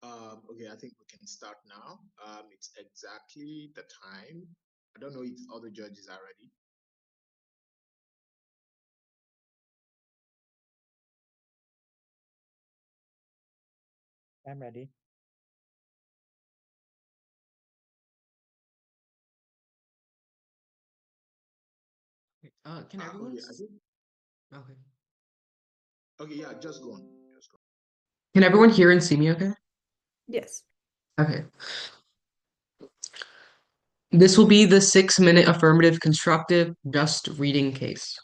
Okay, I think we can start now. It's exactly the time. I don't know if other judges are ready. I'm ready. Can everyone? Okay, I think. Okay. Okay, yeah, just go on. Just go. Can everyone hear and see me? Okay. Yes. Okay. This will be the 6-minute affirmative constructive just reading case.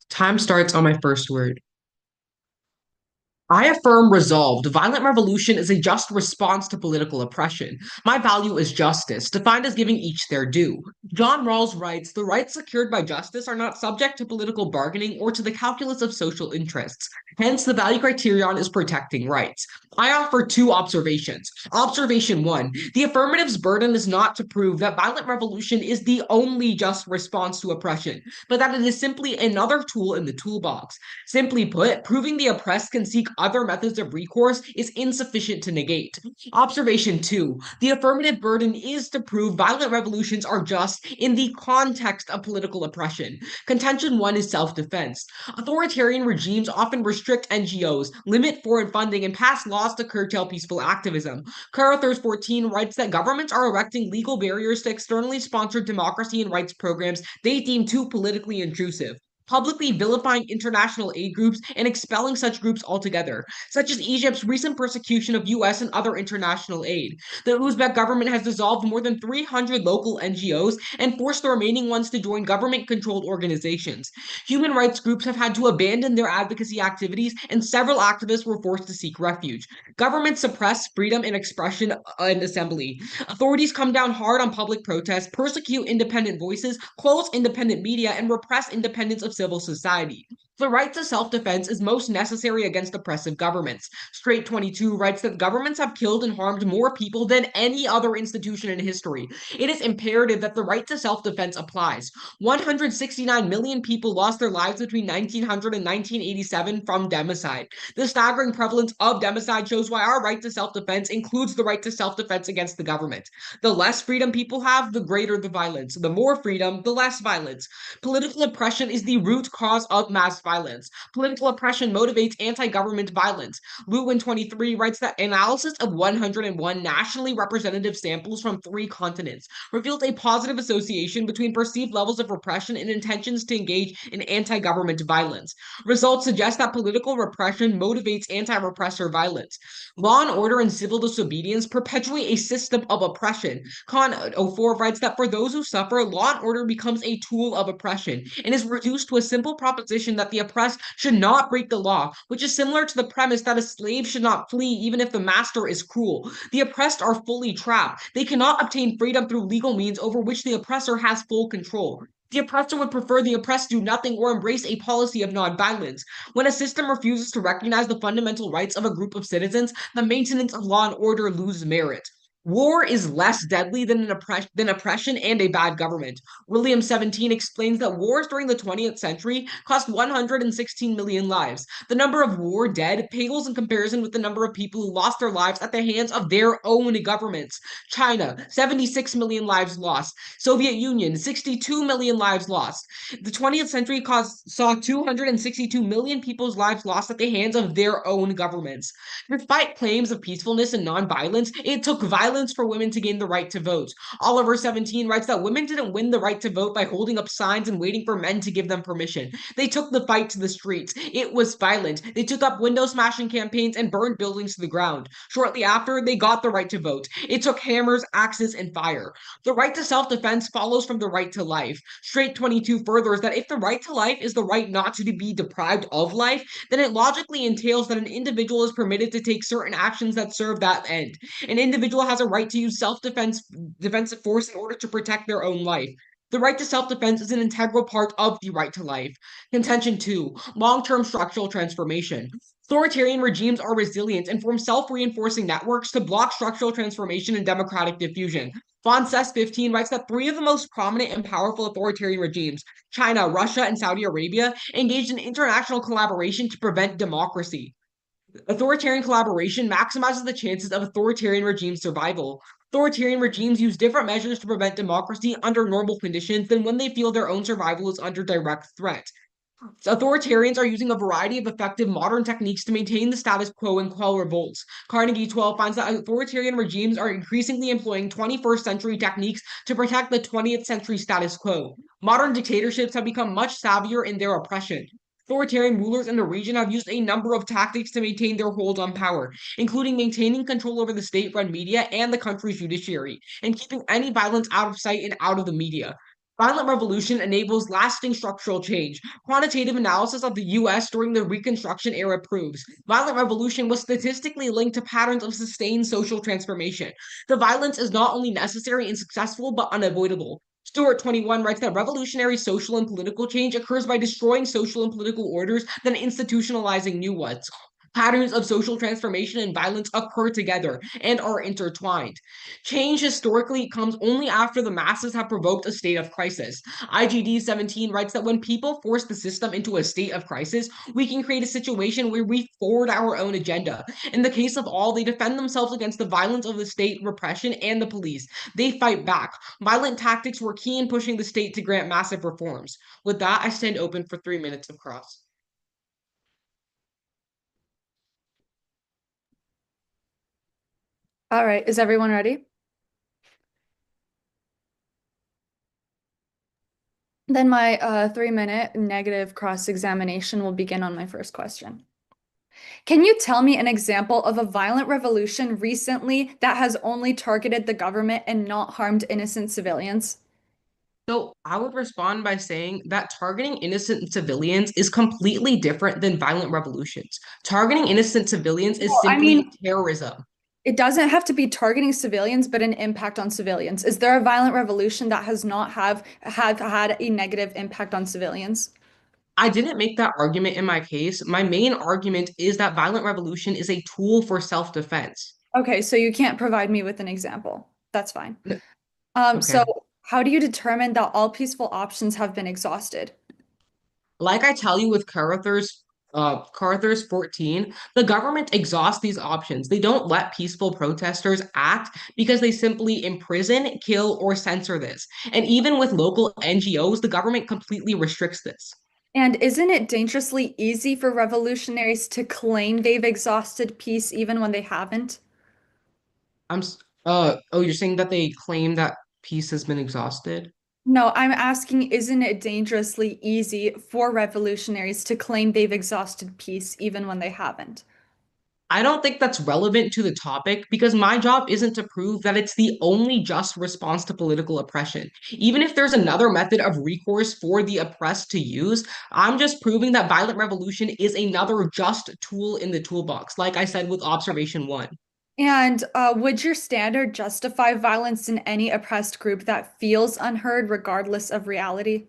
Time starts on my first word. I affirm resolved. Violent revolution is a just response to political oppression. My value is justice, defined as giving each their due. John Rawls writes, the rights secured by justice are not subject to political bargaining or to the calculus of social interests. Hence, the value criterion is protecting rights. I offer two observations. Observation one, the affirmative's burden is not to prove that violent revolution is the only just response to oppression, but that it is simply another tool in the toolbox. Simply put, proving the oppressed can seek other methods of recourse is insufficient to negate. Observation 2. The affirmative burden is to prove violent revolutions are just in the context of political oppression. Contention 1 is self defense. Authoritarian regimes often restrict NGOs, limit foreign funding, and pass laws to curtail peaceful activism. Carruthers 14 writes that governments are erecting legal barriers to externally sponsored democracy and rights programs they deem too politically intrusive, publicly vilifying international aid groups and expelling such groups altogether, such as Egypt's recent persecution of US and other international aid. The Uzbek government has dissolved more than 300 local NGOs and forced the remaining ones to join government controlled organizations. Human rights groups have had to abandon their advocacy activities, and several activists were forced to seek refuge. Governments suppress freedom and expression and assembly. Authorities come down hard on public protests, persecute independent voices, close independent media, and repress independence of civil society. The right to self defense is most necessary against oppressive governments. Straight 22 writes that governments have killed and harmed more people than any other institution in history. It is imperative that the right to self defense applies. 169 million people lost their lives between 1900 and 1987 from democide. The staggering prevalence of democide shows why our right to self defense includes the right to self defense against the government. The less freedom people have, the greater the violence. The more freedom, the less violence. Political oppression is the root cause of mass violence. Political oppression motivates anti government violence. Lewin 23 writes that analysis of 101 nationally representative samples from three continents revealed a positive association between perceived levels of repression and intentions to engage in anti government violence. Results suggest that political repression motivates anti repressor violence. Law and order and civil disobedience perpetuate a system of oppression. Khan 04 writes that for those who suffer, law and order becomes a tool of oppression and is reduced to a simple proposition that the oppressed should not break the law, which is similar to the premise that a slave should not flee even if the master is cruel. The oppressed are fully trapped. They cannot obtain freedom through legal means over which the oppressor has full control. The oppressor would prefer the oppressed do nothing or embrace a policy of nonviolence. When a system refuses to recognize the fundamental rights of a group of citizens, the maintenance of law and order loses merit. War is less deadly than oppression and a bad government. William 17 explains that wars during the 20th century cost 116 million lives. The number of war dead pales in comparison with the number of people who lost their lives at the hands of their own governments. China, 76 million lives lost. Soviet Union, 62 million lives lost. The 20th century saw 262 million people's lives lost at the hands of their own governments. Despite claims of peacefulness and nonviolence, it took violence for women to gain the right to vote. Oliver 17 writes that women didn't win the right to vote by holding up signs and waiting for men to give them permission. They took the fight to the streets. It was violent. They took up window smashing campaigns and burned buildings to the ground. Shortly after, they got the right to vote. It took hammers, axes, and fire. The right to self defense follows from the right to life. Straight 22 furthers that if the right to life is the right not to be deprived of life, then it logically entails that an individual is permitted to take certain actions that serve that end. An individual has a right to use defensive force in order to protect their own life. The right to self defense is an integral part of the right to life. Contention 2, long term structural transformation. Authoritarian regimes are resilient and form self-reinforcing networks to block structural transformation and democratic diffusion. Von Cess 15 writes that three of the most prominent and powerful authoritarian regimes, China, Russia, and Saudi Arabia, engaged in international collaboration to prevent democracy. Authoritarian collaboration maximizes the chances of authoritarian regime survival. Authoritarian regimes use different measures to prevent democracy under normal conditions than when they feel their own survival is under direct threat. Authoritarians are using a variety of effective modern techniques to maintain the status quo and quell revolts. Carnegie 12 finds that authoritarian regimes are increasingly employing 21st century techniques to protect the 20th century status quo. Modern dictatorships have become much savvier in their oppression. Authoritarian rulers in the region have used a number of tactics to maintain their hold on power, including maintaining control over the state run media and the country's judiciary, and keeping any violence out of sight and out of the media. Violent revolution enables lasting structural change. Quantitative analysis of the US during the Reconstruction era proves violent revolution was statistically linked to patterns of sustained social transformation. The violence is not only necessary and successful, but unavoidable. Stewart 21 writes that revolutionary social and political change occurs by destroying social and political orders, then institutionalizing new ones. Patterns of social transformation and violence occur together and are intertwined. Change historically comes only after the masses have provoked a state of crisis. IGD 17 writes that when people force the system into a state of crisis, we can create a situation where we forward our own agenda. In the case of all, they defend themselves against the violence of the state, repression, and the police. They fight back. Violent tactics were key in pushing the state to grant massive reforms. With that, I stand open for 3 minutes of cross. All right, is everyone ready? Then my 3-minute negative cross-examination will begin on my first question. Can you tell me an example of a violent revolution recently that has only targeted the government and not harmed innocent civilians? So I would respond by saying that targeting innocent civilians is completely different than violent revolutions. Targeting innocent civilians is Well, I simply mean, terrorism. it doesn't have to be targeting civilians, but an impact on civilians. Is there a violent revolution that has not have had a negative impact on civilians? I didn't make that argument in my case. My main argument is that violent revolution is a tool for self-defense. Okay, so you can't provide me with an example. That's fine. So Okay. how do you determine that all peaceful options have been exhausted? Like I tell you with Carruthers 14, the government exhausts these options. They don't let peaceful protesters act because they simply imprison, kill, or censor this. And even with local NGOs, the government completely restricts this. And isn't it dangerously easy for revolutionaries to claim they've exhausted peace even when they haven't? Oh, you're saying that they claim that peace has been exhausted? No, I'm asking, isn't it dangerously easy for revolutionaries to claim they've exhausted peace even when they haven't? I don't think that's relevant to the topic because my job isn't to prove that it's the only just response to political oppression. Even if there's another method of recourse for the oppressed to use, I'm just proving that violent revolution is another just tool in the toolbox, like I said with observation one. And would your standard justify violence in any oppressed group that feels unheard regardless of reality?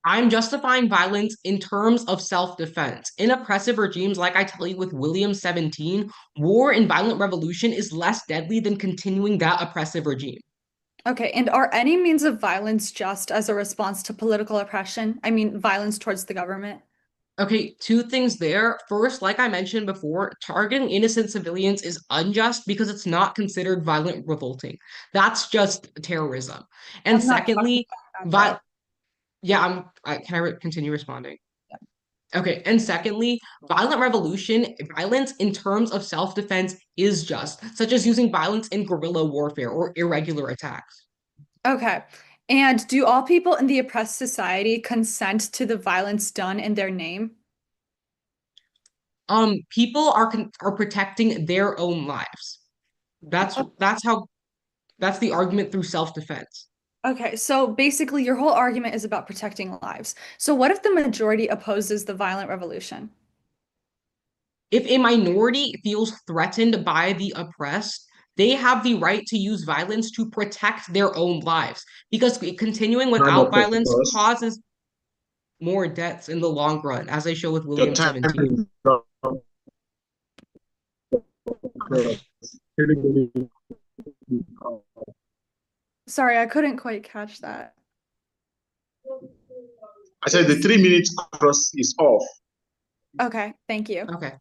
I'm justifying violence in terms of self-defense. In oppressive regimes, like I tell you with William 17, war and violent revolution is less deadly than continuing that oppressive regime. Okay, and are any means of violence just as a response to political oppression? I mean, violence towards the government? Okay, two things there. First, like I mentioned before, targeting innocent civilians is unjust because it's not considered violent revolting. That's just terrorism. And I'm not talking secondly, about that, vi though. yeah, can continue responding? Okay, and secondly, violence in terms of self-defense is just, such as using violence in guerrilla warfare or irregular attacks. Okay. And do all people in the oppressed society consent to the violence done in their name? People are protecting their own lives. That's the argument through self-defense. Okay, so basically your whole argument is about protecting lives. So what if the majority opposes the violent revolution? If a minority feels threatened by the oppressed, they have the right to use violence to protect their own lives because continuing Time without up, violence pause. causes more debts in the long run, as I show with Your William time 17. is up. Sorry, I couldn't quite catch that. I said the 3 minutes across is off. Okay, thank you. Okay.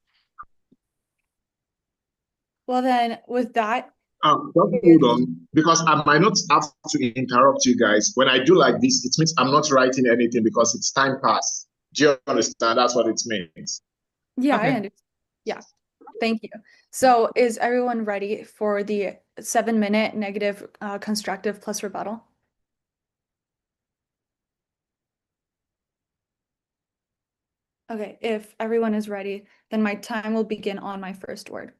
Well then, with that, Just hold on, because I might not have to interrupt you guys. When I do like this, it means I'm not writing anything because it's time passed. Do you understand? That's what it means. yeah, I Okay. understand. Yeah, thank you. So is everyone ready for the 7-minute negative constructive plus rebuttal? Okay, if everyone is ready, then my time will begin on my first word.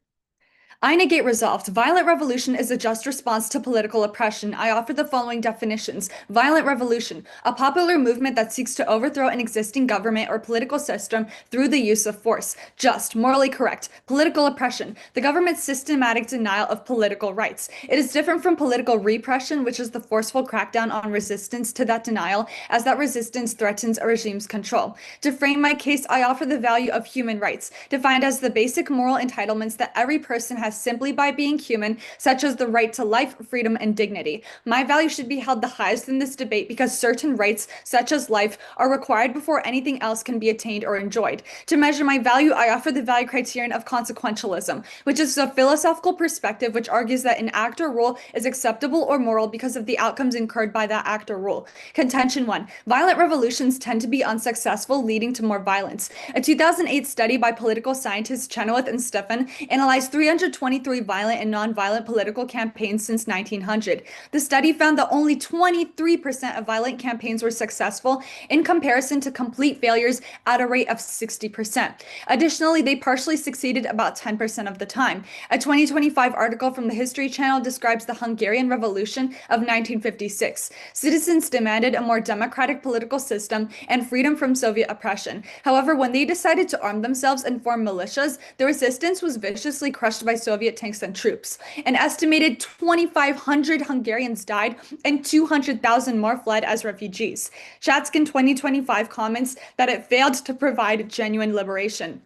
I negate resolved. Violent revolution is a just response to political oppression. I offer the following definitions. Violent revolution, a popular movement that seeks to overthrow an existing government or political system through the use of force. Just, morally correct. Political oppression, the government's systematic denial of political rights. It is different from political repression, which is the forceful crackdown on resistance to that denial, as that resistance threatens a regime's control. To frame my case, I offer the value of human rights, defined as the basic moral entitlements that every person has simply by being human, such as the right to life, freedom, and dignity. My value should be held the highest in this debate because certain rights, such as life, are required before anything else can be attained or enjoyed. To measure my value, I offer the value criterion of consequentialism, which is a philosophical perspective which argues that an act or rule is acceptable or moral because of the outcomes incurred by that act or rule. Contention 1. Violent revolutions tend to be unsuccessful, leading to more violence. A 2008 study by political scientists Chenoweth and Stephan analyzed 323 violent and non-violent political campaigns since 1900. The study found that only 23% of violent campaigns were successful in comparison to complete failures at a rate of 60%. Additionally, they partially succeeded about 10% of the time. A 2025 article from the History Channel describes the Hungarian Revolution of 1956. Citizens demanded a more democratic political system and freedom from Soviet oppression. However, when they decided to arm themselves and form militias, the resistance was viciously crushed by Soviet tanks and troops. An estimated 2,500 Hungarians died and 200,000 more fled as refugees. Shatskin 2025 comments that it failed to provide genuine liberation.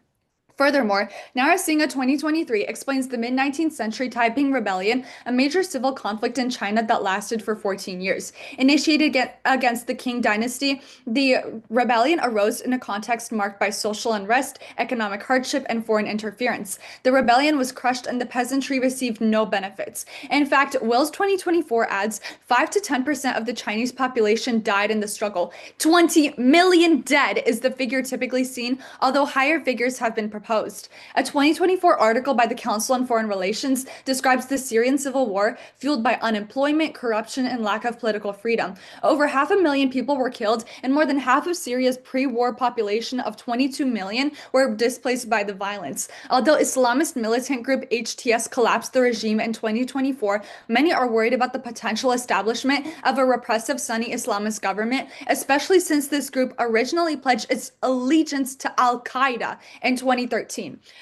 Furthermore, Narasimha 2023 explains the mid-19th century Taiping Rebellion, a major civil conflict in China that lasted for 14 years. Initiated against the Qing dynasty, the rebellion arose in a context marked by social unrest, economic hardship, and foreign interference. The rebellion was crushed and the peasantry received no benefits. In fact, Wills 2024 adds 5 to 10% of the Chinese population died in the struggle. 20 million dead is the figure typically seen, although higher figures have been proposed. A 2024 article by the Council on Foreign Relations describes the Syrian civil war fueled by unemployment, corruption, and lack of political freedom. Over 500,000 people were killed, and more than half of Syria's pre-war population of 22 million were displaced by the violence. Although Islamist militant group HTS collapsed the regime in 2024, many are worried about the potential establishment of a repressive Sunni Islamist government, especially since this group originally pledged its allegiance to Al-Qaeda in 2013.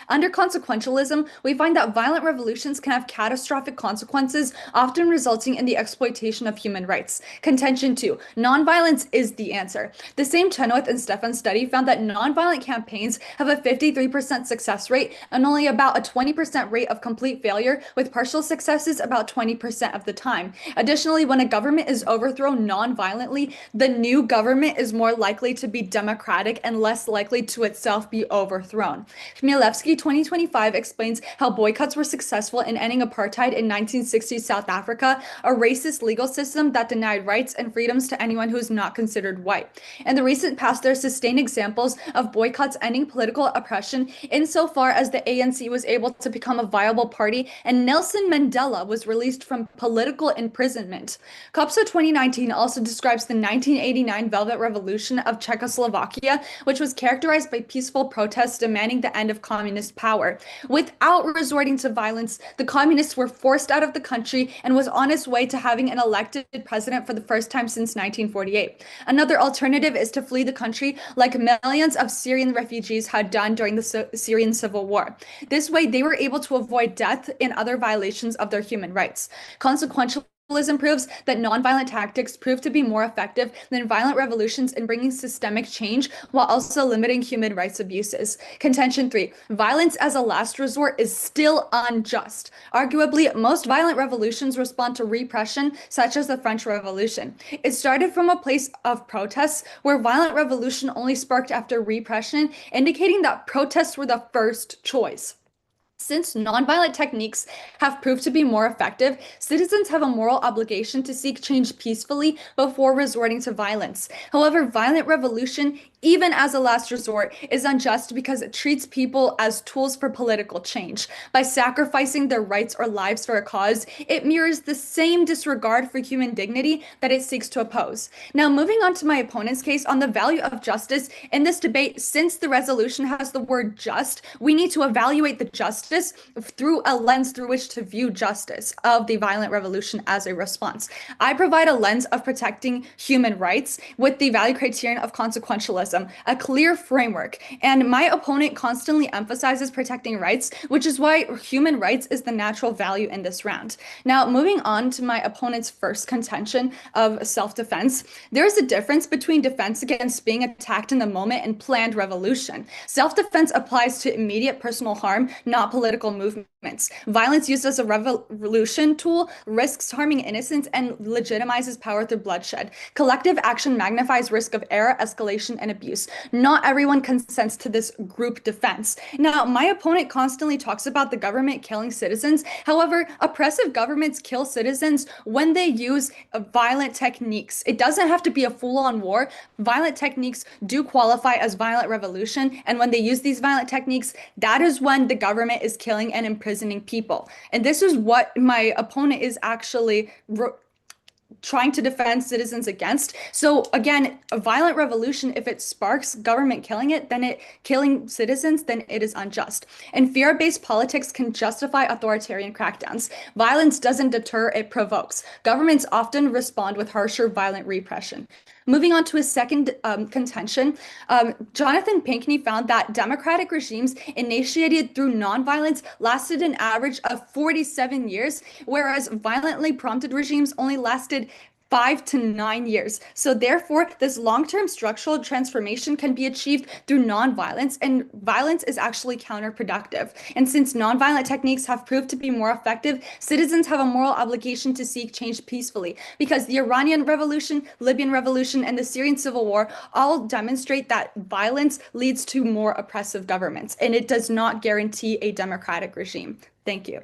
Under consequentialism, we find that violent revolutions can have catastrophic consequences, often resulting in the exploitation of human rights. Contention 2. Nonviolence is the answer. The same Chenoweth and Stephan study found that nonviolent campaigns have a 53% success rate and only about a 20% rate of complete failure, with partial successes about 20% of the time. Additionally, when a government is overthrown non-violently, the new government is more likely to be democratic and less likely to itself be overthrown. Chmielewski 2025 explains how boycotts were successful in ending apartheid in 1960s South Africa, a racist legal system that denied rights and freedoms to anyone who is not considered white. In the recent past, there are sustained examples of boycotts ending political oppression insofar as the ANC was able to become a viable party and Nelson Mandela was released from political imprisonment. COPSA 2019 also describes the 1989 Velvet Revolution of Czechoslovakia, which was characterized by peaceful protests demanding the end of communist power. Without resorting to violence, the communists were forced out of the country and was on its way to having an elected president for the first time since 1948. Another alternative is to flee the country like millions of Syrian refugees had done during the Syrian civil war. This way, they were able to avoid death and other violations of their human rights. Consequentialism proves that nonviolent tactics prove to be more effective than violent revolutions in bringing systemic change while also limiting human rights abuses. Contention 3. Violence as a last resort is still unjust. Arguably, most violent revolutions respond to repression, such as the French Revolution. It started from a place of protests, where violent revolution only sparked after repression, indicating that protests were the first choice. Since nonviolent techniques have proved to be more effective, citizens have a moral obligation to seek change peacefully before resorting to violence. However, violent revolution, even as a last resort, is unjust because it treats people as tools for political change. By sacrificing their rights or lives for a cause, it mirrors the same disregard for human dignity that it seeks to oppose. Now, moving on to my opponent's case on the value of justice, in this debate, since the resolution has the word just, we need to evaluate the justice through a lens through which to view justice of the violent revolution as a response. I provide a lens of protecting human rights with the value criterion of consequentialism, a clear framework. And my opponent constantly emphasizes protecting rights, which is why human rights is the natural value in this round. Now, moving on to my opponent's first contention of self-defense, there is a difference between defense against being attacked in the moment and planned revolution. Self-defense applies to immediate personal harm, not political movements. Violence used as a revolution tool risks harming innocents and legitimizes power through bloodshed. Collective action magnifies risk of error, escalation, and abuse. Not everyone consents to this group defense. Now, my opponent constantly talks about the government killing citizens. However, oppressive governments kill citizens when they use violent techniques. It doesn't have to be a full-on war. Violent techniques do qualify as violent revolution, and when they use these violent techniques, that is when the government is killing and imprisoning people. And this is what my opponent is actually trying to defend citizens against. So again, a violent revolution, if it sparks government killing citizens, then it is unjust. And fear-based politics can justify authoritarian crackdowns. Violence doesn't deter, it provokes. Governments often respond with harsher violent repression. Moving on to his second contention, Jonathan Pinkney found that democratic regimes initiated through nonviolence lasted an average of 47 years, whereas violently prompted regimes only lasted 5 to 9 years. So therefore, this long-term structural transformation can be achieved through nonviolence, and violence is actually counterproductive. And since nonviolent techniques have proved to be more effective, citizens have a moral obligation to seek change peacefully, because the Iranian Revolution, Libyan Revolution, and the Syrian Civil War all demonstrate that violence leads to more oppressive governments, and it does not guarantee a democratic regime. Thank you.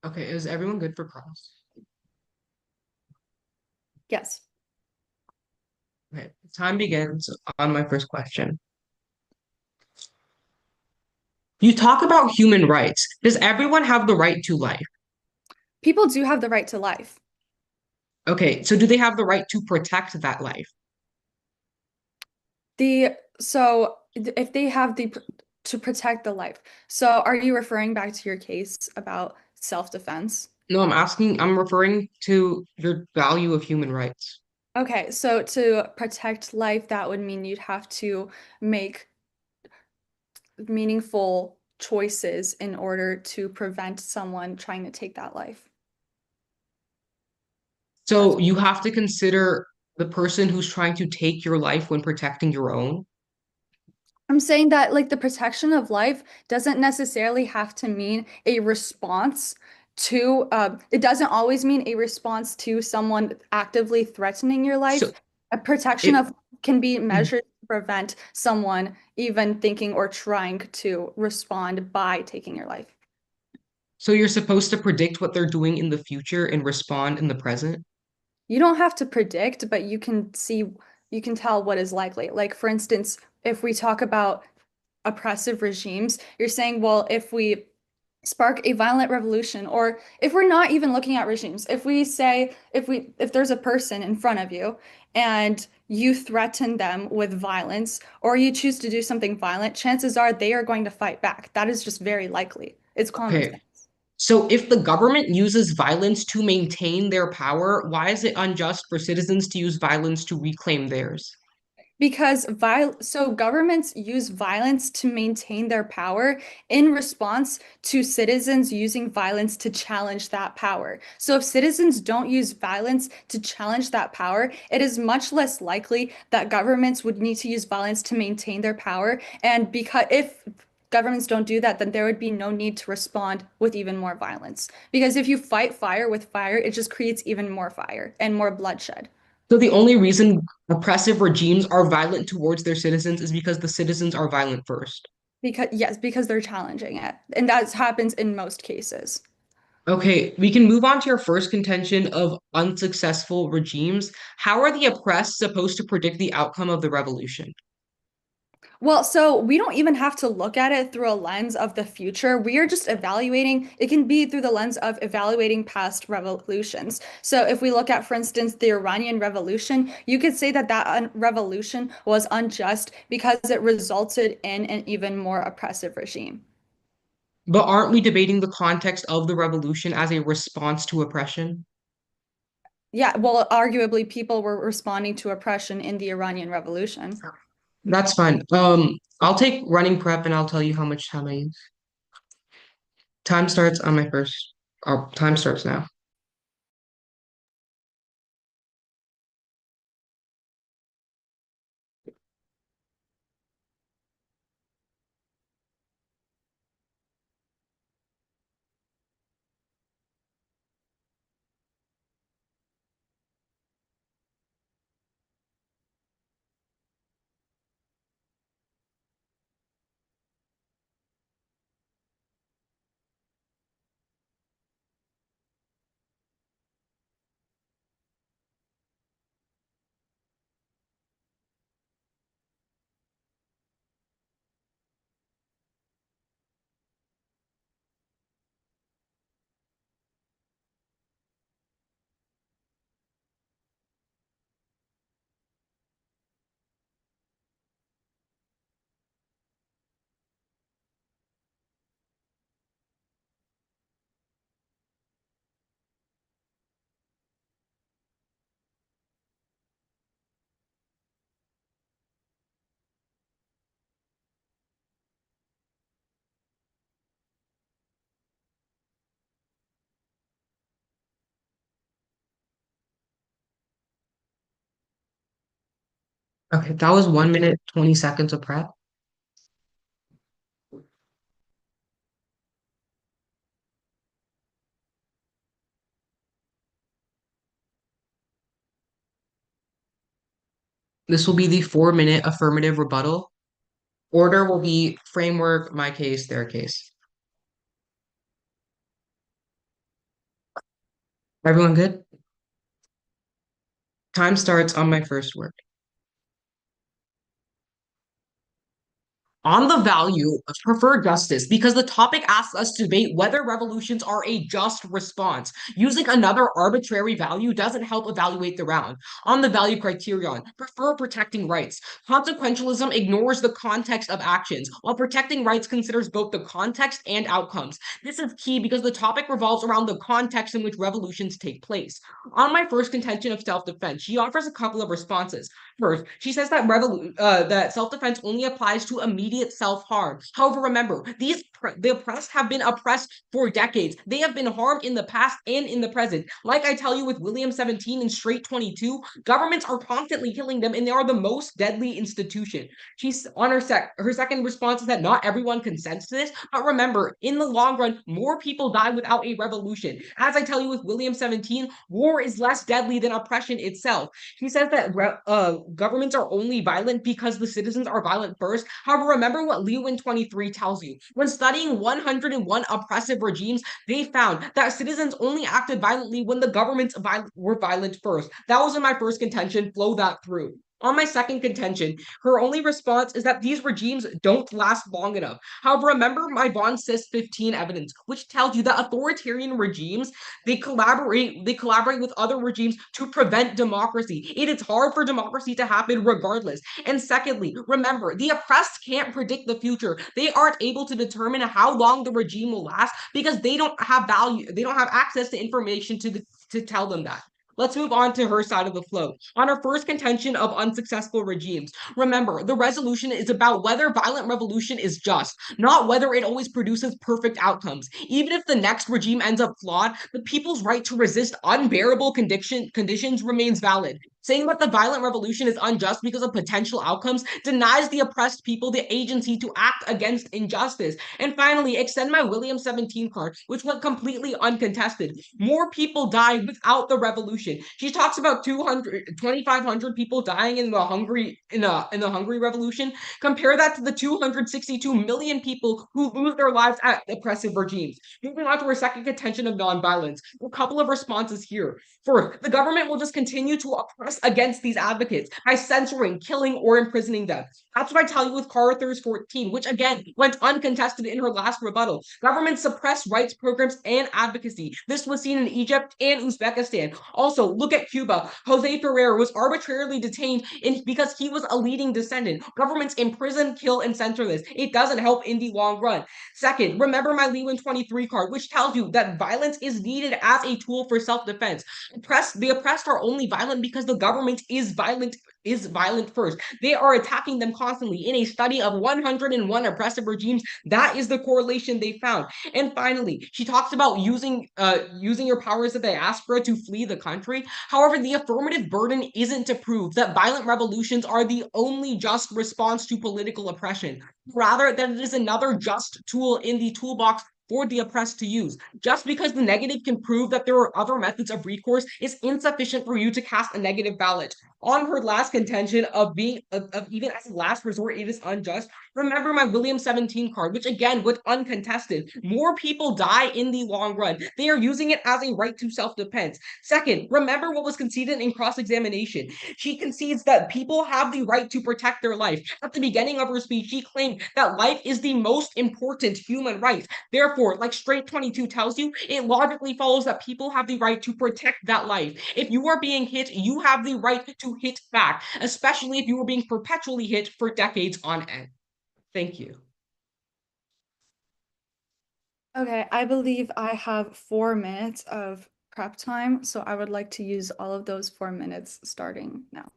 Okay, is everyone good for cross? Yes. Okay, time begins on my first question. You talk about human rights. Does everyone have the right to life? People do have the right to life. Okay, so do they have the right to protect that life? So if they have to protect the life. So are you referring back to your case about self-defense? No, I'm referring to your value of human rights. Okay, so to protect life, that would mean you'd have to make meaningful choices in order to prevent someone trying to take that life. So you have to consider the person who's trying to take your life when protecting your own. I'm saying that like the protection of life doesn't necessarily have to mean a response to it doesn't always mean a response to someone actively threatening your life. So A protection it, of can be measured to prevent someone even thinking or trying to respond by taking your life. so you're supposed to predict what they're doing in the future and respond in the present? You don't have to predict, but you can tell what is likely. Like, for instance, if we talk about oppressive regimes, you're saying, well, if we spark a violent revolution, or if we're not even looking at regimes, if we say, if there's a person in front of you and you threaten them with violence, or you choose to do something violent, chances are they are going to fight back. That is just very likely. It's common Okay. sense. So if the government uses violence to maintain their power, why is it unjust for citizens to use violence to reclaim theirs? Because governments use violence to maintain their power in response to citizens using violence to challenge that power. So if citizens don't use violence to challenge that power, it is much less likely that governments would need to use violence to maintain their power. And because if governments don't do that, then there would be no need to respond with even more violence. Because if you fight fire with fire, it just creates even more fire and more bloodshed. So the only reason oppressive regimes are violent towards their citizens is because the citizens are violent first. Because yes, because they're challenging it. And that happens in most cases. Okay, we can move on to your first contention of unsuccessful regimes. How are the oppressed supposed to predict the outcome of the revolution? Well, so we don't even have to look at it through a lens of the future. We are just evaluating, it can be through the lens of evaluating past revolutions. So if we look at, for instance, the Iranian Revolution, you could say that revolution was unjust because it resulted in an even more oppressive regime. But aren't we debating the context of the revolution as a response to oppression? Yeah, well, arguably people were responding to oppression in the Iranian Revolution. That's fine. I'll take running prep and I'll tell you how much time I use. Time starts on my first. Time starts now. Okay, that was 1 minute, 20 seconds of prep. This will be the 4 minute affirmative rebuttal. Order will be framework, my case, their case. Everyone good? Time starts on my first word. On the value of preferred justice, because the topic asks us to debate whether revolutions are a just response. Using another arbitrary value doesn't help evaluate the round. On the value criterion, prefer protecting rights. Consequentialism ignores the context of actions, while protecting rights considers both the context and outcomes. This is key because the topic revolves around the context in which revolutions take place. On my first contention of self-defense, she offers a couple of responses. First, she says that that self-defense only applies to immediate self-harm. However, remember, the oppressed have been oppressed for decades. They have been harmed in the past and in the present. Like I tell you with William 17 and Straight 22, governments are constantly killing them, and they are the most deadly institution. She's on her second response is that not everyone consents to this, but remember, in the long run, more people die without a revolution. As I tell you with William 17, war is less deadly than oppression itself. She says that governments are only violent because the citizens are violent first. However, remember what Lewin 23 tells you. When studying 101 oppressive regimes, they found that citizens only acted violently when the governments were violent first. That was in my first contention. Flow that through. On my second contention, her only response is that these regimes don't last long enough. However, remember my von Cis 15 evidence, which tells you that authoritarian regimes they collaborate with other regimes to prevent democracy. It is hard for democracy to happen regardless. And secondly, remember, the oppressed can't predict the future. They aren't able to determine how long the regime will last because they don't have access to information to tell them that. Let's move on to her side of the flow. On her first contention of unsuccessful regimes, remember, the resolution is about whether violent revolution is just, not whether it always produces perfect outcomes. Even if the next regime ends up flawed, the people's right to resist unbearable conditions remains valid. Saying that the violent revolution is unjust because of potential outcomes denies the oppressed people the agency to act against injustice. And finally, extend my William 17 card, which went completely uncontested. More people died without the revolution. She talks about 2,500 people dying in the Hungary Revolution. Compare that to the 262 million people who lose their lives at oppressive regimes. Moving on to her second contention of nonviolence. A couple of responses here. First, the government will just continue to oppress against these advocates by censoring, killing, or imprisoning them. That's what I tell you with Carter's 14, which again went uncontested in her last rebuttal. Governments suppress rights programs and advocacy. This was seen in Egypt and Uzbekistan. Also, look at Cuba. Jose Ferrer was arbitrarily detained because he was a leading descendant. Governments imprison, kill, and censor this. It doesn't help in the long run. Second, remember my Lewin 23 card, which tells you that violence is needed as a tool for self-defense. The oppressed are only violent because the government is violent first. They are attacking them constantly. In a study of 101 oppressive regimes, that is the correlation they found. And finally, she talks about using your powers of diaspora to flee the country. However, the affirmative burden isn't to prove that violent revolutions are the only just response to political oppression. Rather, that it is another just tool in the toolbox for the oppressed to use. Just because the negative can prove that there are other methods of recourse is insufficient for you to cast a negative ballot. On her last contention of being of even as a last resort, it is unjust. Remember my William 17 card, which again went uncontested. More people die in the long run. They are using it as a right to self-defense. Second, remember what was conceded in cross-examination. She concedes that people have the right to protect their life. At the beginning of her speech, she claimed that life is the most important human right. Therefore, like Straight 22 tells you, it logically follows that people have the right to protect that life. If you are being hit, you have the right to hit back, especially if you were being perpetually hit for decades on end. Thank you. Okay, I believe I have 4 minutes of prep time, so I would like to use all of those 4 minutes starting now.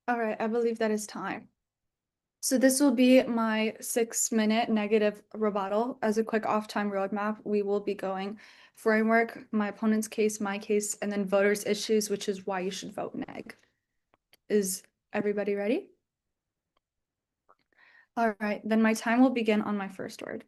All right, I believe that is time. So this will be my 6-minute negative rebuttal. As a quick off-time roadmap, we will be going framework, my opponent's case, my case, and then voters' issues, which is why you should vote neg. Is everybody ready? All right, then my time will begin on my first word.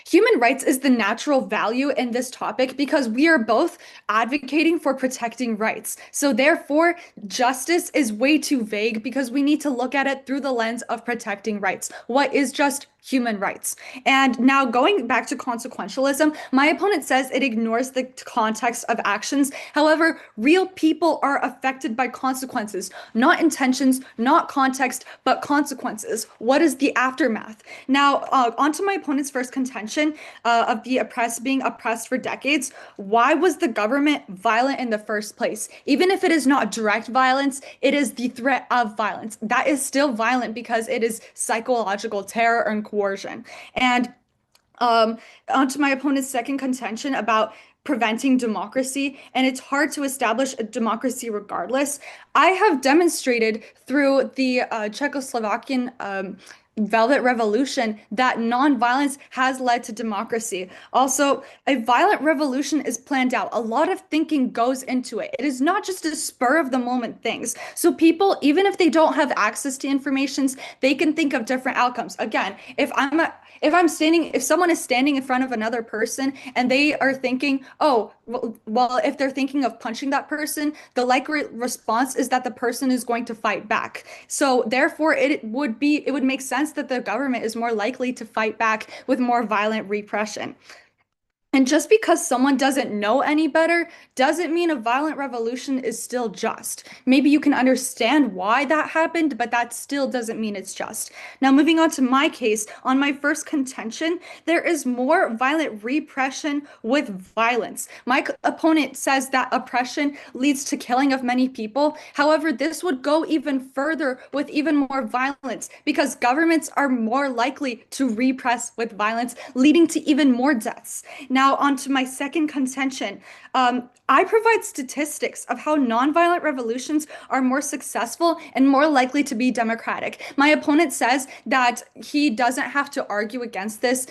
Human rights is the natural value in this topic because we are both advocating for protecting rights. So therefore, justice is way too vague because we need to look at it through the lens of protecting rights. What is just human rights? And now going back to consequentialism, my opponent says it ignores the context of actions. However, real people are affected by consequences, not intentions, not context, but consequences. What is the aftermath? Now, onto my opponent's first contention of the oppressed being oppressed for decades. Why was the government violent in the first place? Even if it is not direct violence, it is the threat of violence. That is still violent because it is psychological terror and coercion. And onto my opponent's second contention about preventing democracy, and it's hard to establish a democracy regardless. I have demonstrated through the Czechoslovakian Velvet Revolution that nonviolence has led to democracy. Also, a violent revolution is planned out. A lot of thinking goes into it. It is not just a spur of the moment things. So people, even if they don't have access to informations, they can think of different outcomes. Again, if someone is standing in front of another person and they are thinking, oh, well, if they're thinking of punching that person, the likely response is that the person is going to fight back. So therefore, it would make sense that the government is more likely to fight back with more violent repression. And just because someone doesn't know any better doesn't mean a violent revolution is still just. Maybe you can understand why that happened, but that still doesn't mean it's just. Now, moving on to my case, on my first contention, there is more violent repression with violence. My opponent says that oppression leads to killing of many people. However, this would go even further with even more violence because governments are more likely to repress with violence, leading to even more deaths. Now, on to my second contention. I provide statistics of how nonviolent revolutions are more successful and more likely to be democratic. My opponent says that he doesn't have to argue against this.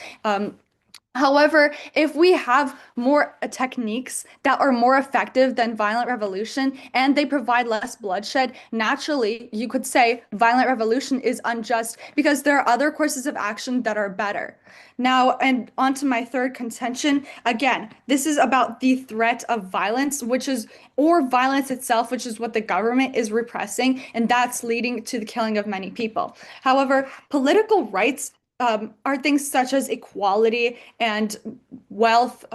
However, if we have more techniques that are more effective than violent revolution and they provide less bloodshed, naturally, you could say violent revolution is unjust because there are other courses of action that are better. Now, and on to my third contention. Again, this is about the threat of violence, or violence itself, which is what the government is repressing, and that's leading to the killing of many people. However, political rights are things such as equality and wealth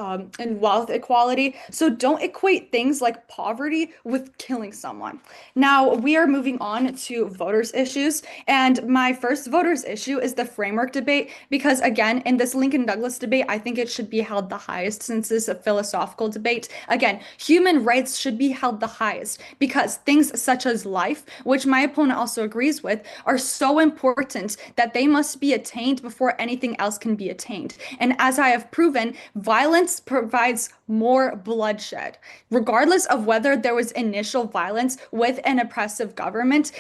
equality. So don't equate things like poverty with killing someone. Now we are moving on to voters' issues, and my first voters' issue is the framework debate because again, in this Lincoln Douglas debate, I think it should be held the highest since this is a philosophical debate. Again, human rights should be held the highest because things such as life, which my opponent also agrees with, are so important that they must be attained before anything else can be attained. And as I have proven, violence provides more bloodshed. Regardless of whether there was initial violence with an oppressive government,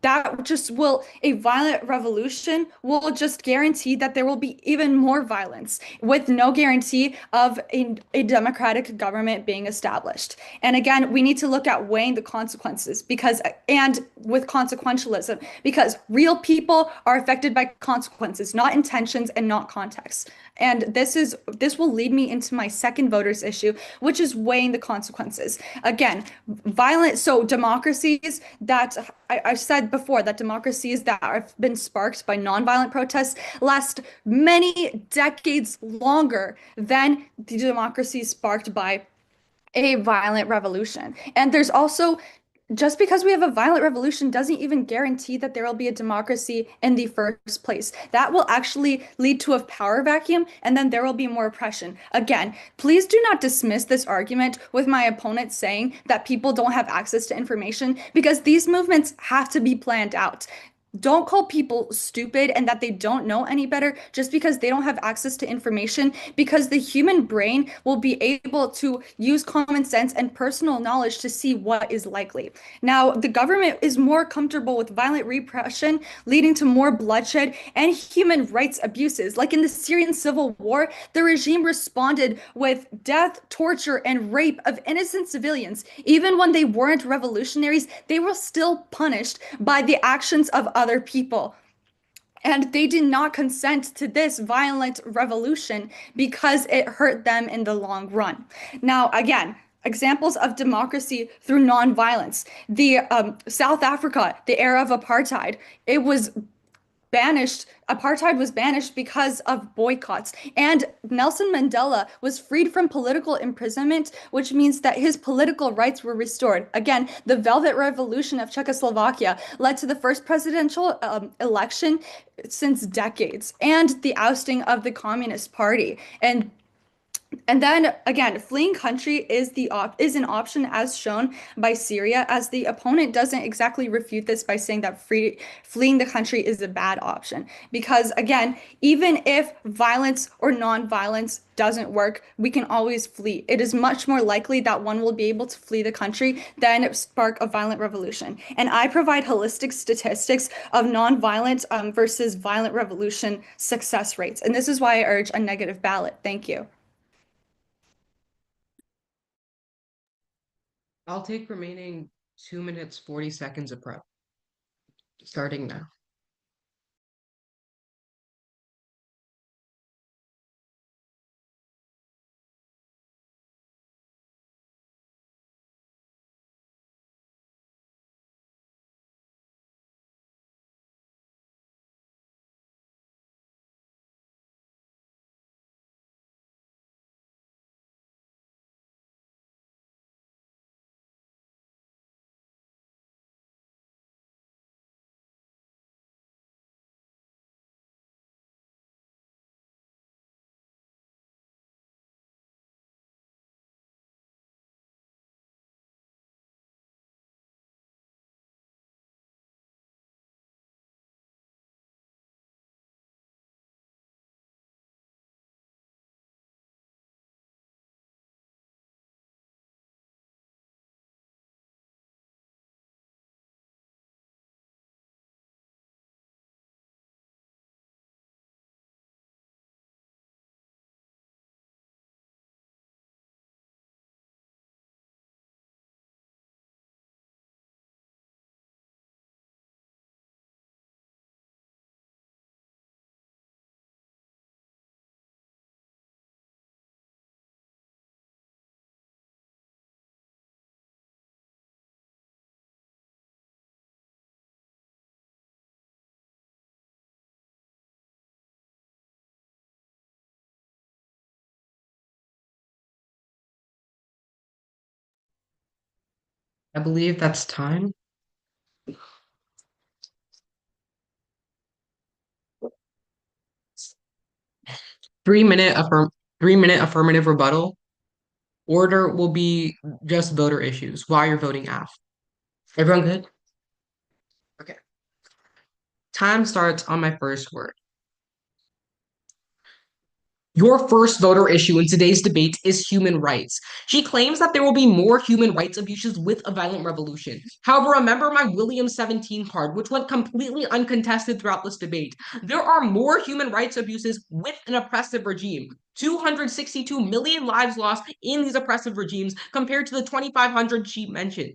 a violent revolution will just guarantee that there will be even more violence with no guarantee of a democratic government being established. And again, we need to look at weighing the consequences and with consequentialism, because real people are affected by consequences, not intentions and not context. And this will lead me into my second voters issue, which is weighing the consequences. Again, democracies that I said before that democracies that have been sparked by nonviolent protests last many decades longer than the democracies sparked by a violent revolution. And there's also just because we have a violent revolution doesn't even guarantee that there will be a democracy in the first place. That will actually lead to a power vacuum, and then there will be more oppression. Again, please do not dismiss this argument with my opponent saying that people don't have access to information, because these movements have to be planned out. Don't call people stupid and that they don't know any better just because they don't have access to information, because the human brain will be able to use common sense and personal knowledge to see what is likely. Now, the government is more comfortable with violent repression, leading to more bloodshed and human rights abuses. Like in the Syrian civil war, the regime responded with death, torture, and rape of innocent civilians. Even when they weren't revolutionaries, they were still punished by the actions of other people. And they did not consent to this violent revolution because it hurt them in the long run. Now, again, examples of democracy through nonviolence. The South Africa, the era of apartheid, it was banished. Apartheid was banished because of boycotts. And Nelson Mandela was freed from political imprisonment, which means that his political rights were restored. Again, the Velvet Revolution of Czechoslovakia led to the first presidential election since decades and the ousting of the Communist Party. And then again, fleeing country is an option as shown by Syria, as the opponent doesn't exactly refute this by saying that fleeing the country is a bad option. Because again, even if violence or non-violence doesn't work, we can always flee. It is much more likely that one will be able to flee the country than spark a violent revolution. And I provide holistic statistics of non-violent versus violent revolution success rates. And this is why I urge a negative ballot. Thank you. I'll take remaining 2 minutes, 40 seconds of prep. Starting now. I believe that's time. Affirm 3 minute affirmative rebuttal. Order will be just voter issues while you're voting AF. Everyone good? Okay. Time starts on my first word. Your first voter issue in today's debate is human rights. She claims that there will be more human rights abuses with a violent revolution. However, remember my William 17 card, which went completely uncontested throughout this debate. There are more human rights abuses with an oppressive regime. 262 million lives lost in these oppressive regimes compared to the 2,500 she mentioned.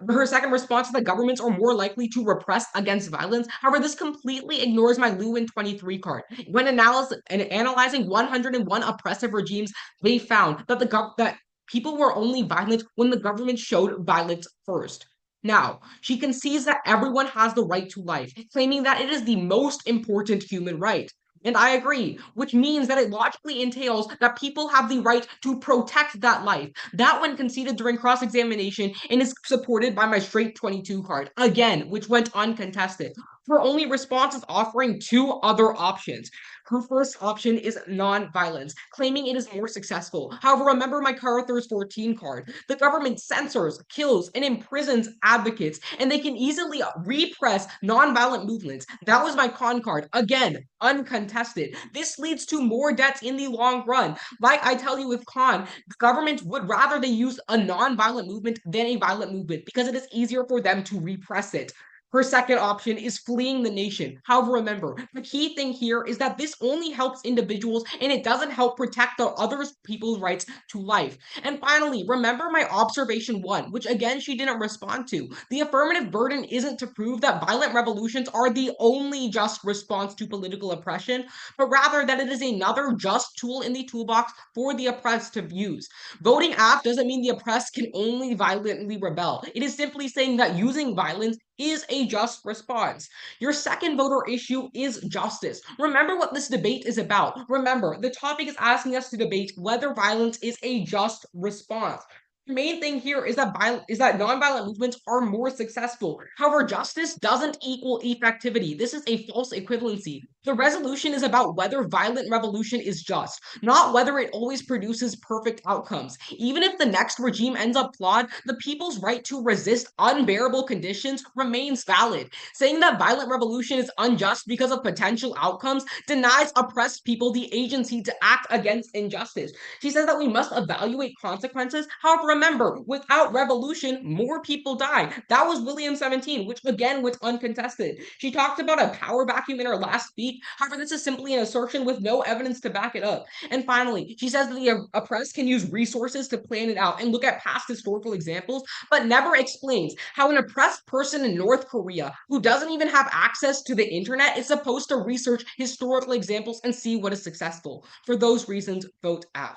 Her second response to the governments are more likely to repress against violence. However, this completely ignores my Lewin 23 card. When analyzing 101 oppressive regimes, they found that that people were only violent when the government showed violence first. Now, she concedes that everyone has the right to life, claiming that it is the most important human right. And I agree, which means that it logically entails that people have the right to protect that life. That one conceded during cross-examination and is supported by my straight 22 card, again, which went uncontested. Her only response is offering two other options. Her first option is non-violence, claiming it is more successful. However, remember my Carruthers 14 card. The government censors, kills, and imprisons advocates, and they can easily repress non-violent movements. That was my con card. Again, uncontested. This leads to more debts in the long run. Like I tell you with con, the government would rather they use a non-violent movement than a violent movement because it is easier for them to repress it. Her second option is fleeing the nation. However, remember, the key thing here is that this only helps individuals and it doesn't help protect the other people's rights to life. And finally, remember my observation one, which again she didn't respond to. The affirmative burden isn't to prove that violent revolutions are the only just response to political oppression, but rather that it is another just tool in the toolbox for the oppressed to use. Voting aft doesn't mean the oppressed can only violently rebel. It is simply saying that using violence is a just response. Your second voter issue is justice. Remember what this debate is about. Remember, the topic is asking us to debate whether violence is a just response. The main thing here is that nonviolent movements are more successful. However, justice doesn't equal effectivity. This is a false equivalency. The resolution is about whether violent revolution is just, not whether it always produces perfect outcomes. Even if the next regime ends up flawed, the people's right to resist unbearable conditions remains valid. Saying that violent revolution is unjust because of potential outcomes denies oppressed people the agency to act against injustice. She says that we must evaluate consequences. However, remember, without revolution, more people die. That was William 17, which again was uncontested. She talked about a power vacuum in her last speech. However, this is simply an assertion with no evidence to back it up. And finally, she says that the oppressed can use resources to plan it out and look at past historical examples, but never explains how an oppressed person in North Korea who doesn't even have access to the internet is supposed to research historical examples and see what is successful. For those reasons, vote out.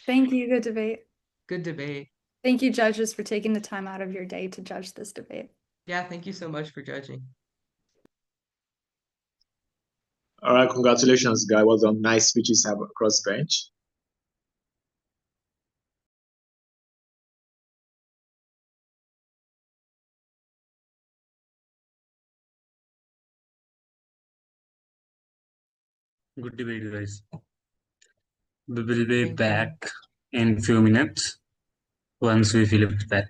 Thank you. Good debate. Good debate. Thank you, judges, for taking the time out of your day to judge this debate. Yeah, thank you so much for judging. All right, congratulations, guy. Well done. Nice speeches have across bench. Good debate, guys. We will be Thank you. back in few minutes once we fill up that.